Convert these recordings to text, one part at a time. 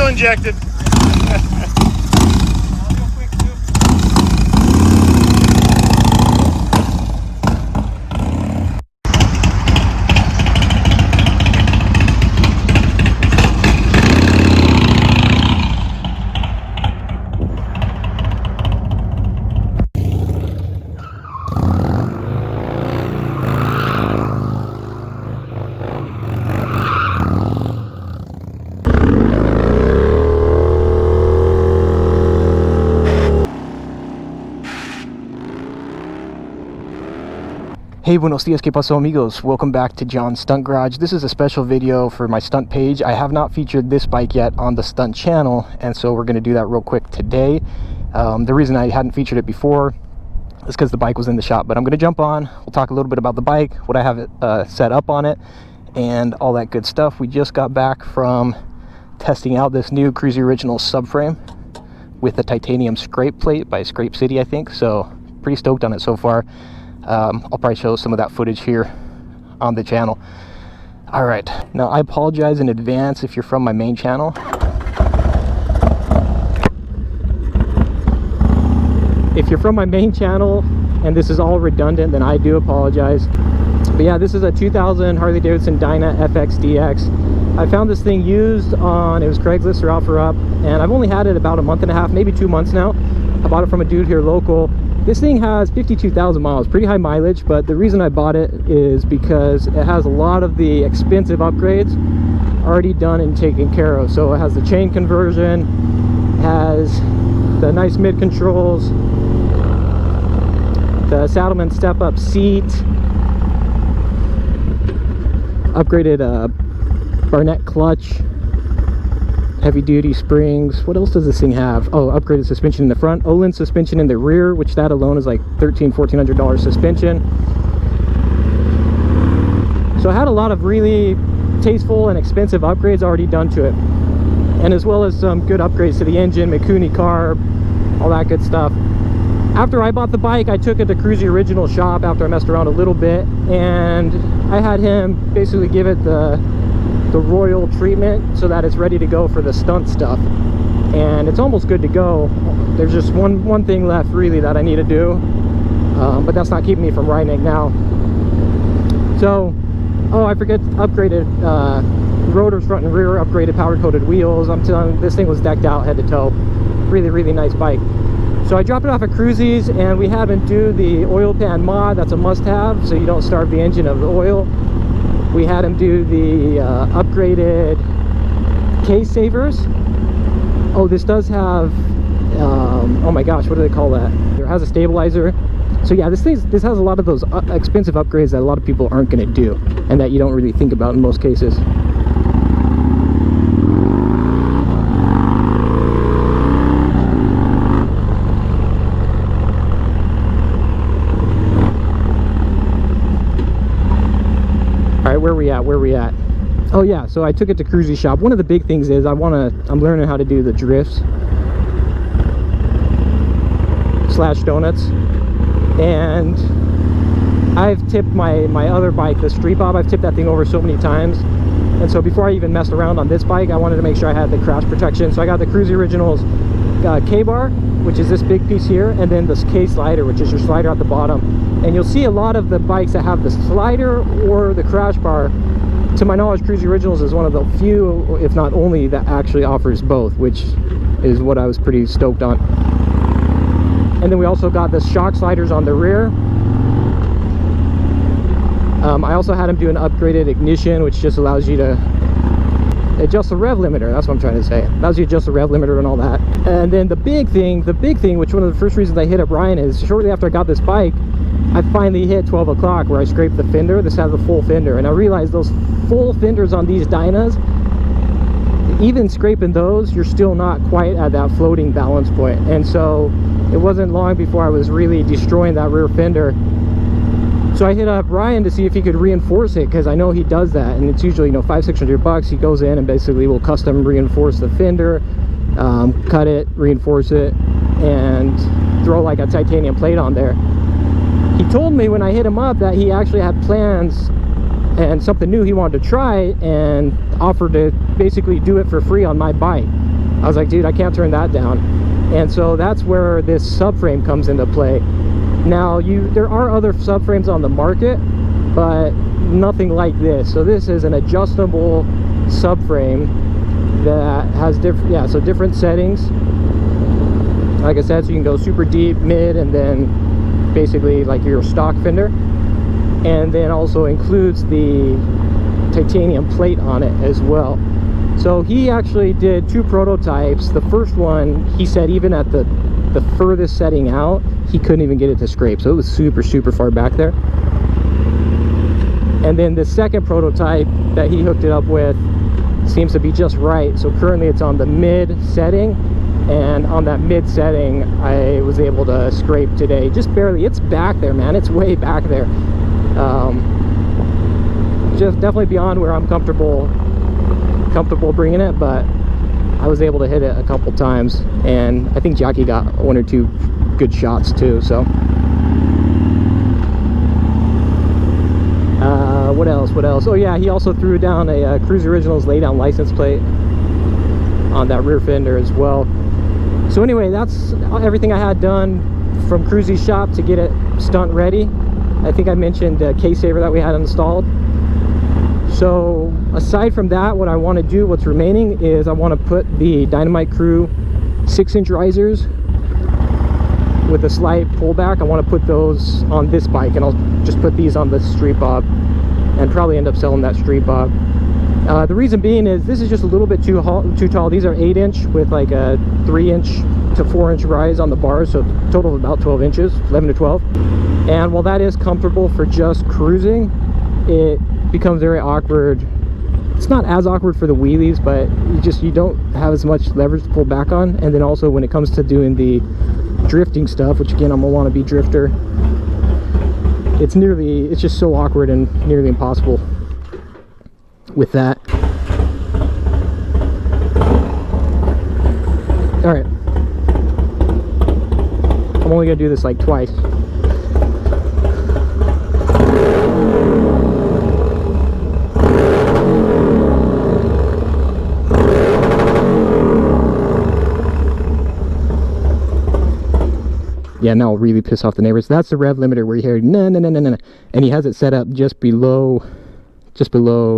fuel injected. Hey, buenos dias, que paso amigos? Welcome back to John's Stunt Garage. This is a special video for my stunt page. I have not featured this bike yet on the stunt channel, and so we're going to do that real quick today. The reason I hadn't featured it before is because the bike was in the shop, but I'm going to jump on. We'll talk a little bit about the bike, what I have it set up on it, and all that good stuff. We just got back from testing out this new Kruesi Originals subframe with a titanium scrape plate by Scrape City, I think, so pretty stoked on it so far. I'll probably show some of that footage here on the channel. All right, now I apologize in advance if you're from my main channel. If you're from my main channel and this is all redundant, then I do apologize. But yeah, this is a 2000 Harley Davidson Dyna FXDX. I found this thing used on, it was Craigslist or OfferUp, and I've only had it about a month and a half, maybe 2 months now. I bought it from a dude here local. This thing has 52,000 miles, pretty high mileage, but the reason I bought it is because it has a lot of the expensive upgrades already done and taken care of. So it has the chain conversion, has the nice mid controls, the Saddleman step-up seat, upgraded Barnett clutch, heavy duty springs. What else does this thing have? Oh, upgraded suspension in the front, Olin suspension in the rear, which that alone is like $1,400 suspension. So I had a lot of really tasteful and expensive upgrades already done to it, and as well as some good upgrades to the engine, Mikuni carb, all that good stuff. After I bought the bike, I took it to Kruesi Originals shop after I messed around a little bit, and I had him basically give it the royal treatment so that it's ready to go for the stunt stuff, and it's almost good to go. There's just one thing left really that I need to do, but that's not keeping me from riding it now. So, oh, I forget, upgraded rotors front and rear, upgraded powder coated wheels. I'm telling you, this thing was decked out head to toe. Really nice bike. So I dropped it off at Kruesi's, and we had him do the oil pan mod. That's a must-have, so you don't starve the engine of the oil. We had him do the upgraded case savers. Oh, this does have, oh my gosh, what do they call that? It has a stabilizer. So yeah, this has a lot of those expensive upgrades that a lot of people aren't going to do, and that you don't really think about in most cases. Where we at? Oh yeah, so I took it to Kruesi shop. One of the big things is I'm learning how to do the drifts / donuts, and I've tipped my other bike, the Street Bob. I've tipped that thing over so many times, and so before I even messed around on this bike, I wanted to make sure I had the crash protection. So I got the Kruesi Originals K-bar, which is this big piece here, and then this K slider, which is your slider at the bottom. And you'll see a lot of the bikes that have the slider or the crash bar. To my knowledge, Kruesi Originals is one of the few, if not only, that actually offers both, which is what I was pretty stoked on. And then we also got the shock sliders on the rear. I also had him do an upgraded ignition, which just allows you to adjust the rev limiter. That's what I'm trying to say. Allows you to adjust the rev limiter and all that. And then the big thing, which one of the first reasons I hit up Ryan is shortly after I got this bike, I finally hit 12 o'clock where I scraped the fender. This has the full fender, and I realized those full fenders on these Dynas, even scraping those, you're still not quite at that floating balance point. And so it wasn't long before I was really destroying that rear fender. So I hit up Ryan to see if he could reinforce it, because I know he does that, and it's usually, you know, $500-600. He goes in and basically will custom reinforce the fender, cut it, reinforce it, and throw like a titanium plate on there. He told me when I hit him up that he actually had plans and something new he wanted to try, and offered to basically do it for free on my bike. I was like, dude, I can't turn that down. And so that's where this subframe comes into play. Now, there are other subframes on the market, but nothing like this. So this is an adjustable subframe that has different settings. Like I said, so you can go super deep, mid, and then basically like your stock Fender. And then also includes the titanium plate on it as well. So he actually did 2 prototypes. The first one, he said even at the furthest setting out, he couldn't even get it to scrape. So it was super far back there. And then the second prototype that he hooked it up with seems to be just right. So currently it's on the mid setting, and on that mid setting I was able to scrape today, just barely. It's back there, man. It's way back there. Just definitely beyond where I'm comfortable bringing it, but I was able to hit it a couple times, and I think Jackie got 1 or 2 good shots too. So what else? Oh yeah, he also threw down a Kruesi Originals laydown license plate on that rear fender as well. So anyway, that's everything I had done from Kruesi's shop to get it stunt ready. I think I mentioned the K-Saver that we had installed. So aside from that, what I want to do, what's remaining, is I want to put the Dynamite Crew 6-inch risers with a slight pullback. I want to put those on this bike, and I'll just put these on the Street Bob and probably end up selling that Street Bob. The reason being is this is just a little bit too tall. These are 8-inch with like a 3-inch to 4-inch rise on the bars, so total of about 12 inches, 11 to 12. And while that is comfortable for just cruising, it becomes very awkward. It's not as awkward for the wheelies, but you don't have as much leverage to pull back on. And then also when it comes to doing the drifting stuff, which again, I'm a wannabe drifter, it's just so awkward and nearly impossible with that. All right, I'm only gonna do this like twice. Yeah, now I'll really piss off the neighbors. That's the rev limiter where you hear no, and he has it set up just below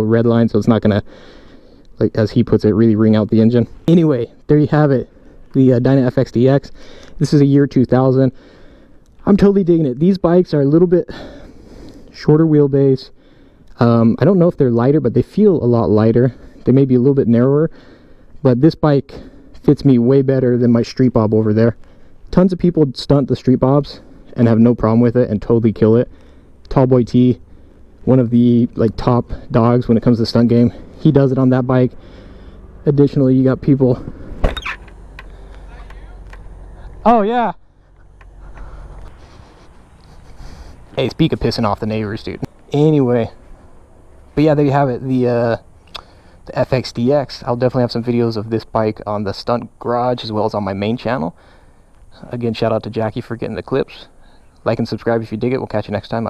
red line, so it's not gonna, like as he puts it, really ring out the engine. Anyway, there you have it, the Dyna FXDX. This is a year 2000. I'm totally digging it. These bikes are a little bit shorter wheelbase. I don't know if they're lighter, but they feel a lot lighter. They may be a little bit narrower, but this bike fits me way better than my Street Bob over there. Tons of people stunt the Street Bobs and have no problem with it and totally kill it. Tallboy T, one of the like top dogs when it comes to stunt game, he does it on that bike. Additionally, you got people. Oh yeah. Hey, speak of pissing off the neighbors, dude. Anyway, but yeah, there you have it, the FXDX. I'll definitely have some videos of this bike on the Stunt Garage as well as on my main channel. Again, shout out to Jackie for getting the clips. Like and subscribe if you dig it. We'll catch you next time.